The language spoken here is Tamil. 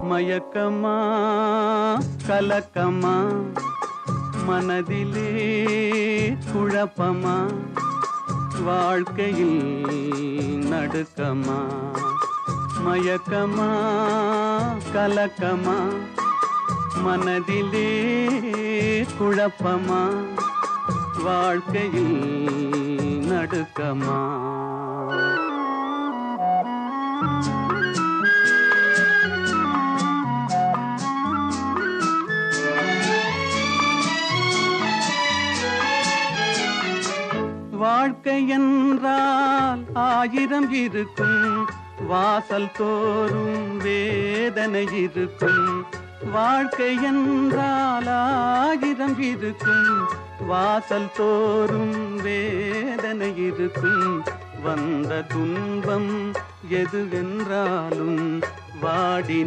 மயக்கமா கலக்கமா மனதிலே குழப்பமா வாழ்க்கையில் நடுக்கமா மயக்கமா கலக்கமா மனதிலே குழப்பமா வாழ்க்கையில் நடுக்கமா வாழ்க்கை என்றால் ஆயிரம் இருக்கும் வாசல் தோறும் வேதனை இருக்கும் வாழ்க்கை என்றால் ஆயிரம் இருக்கும் வாசல் தோறும் வேதனை இருக்கும் வந்த துன்பம் எதுவென்றாலும் வாடி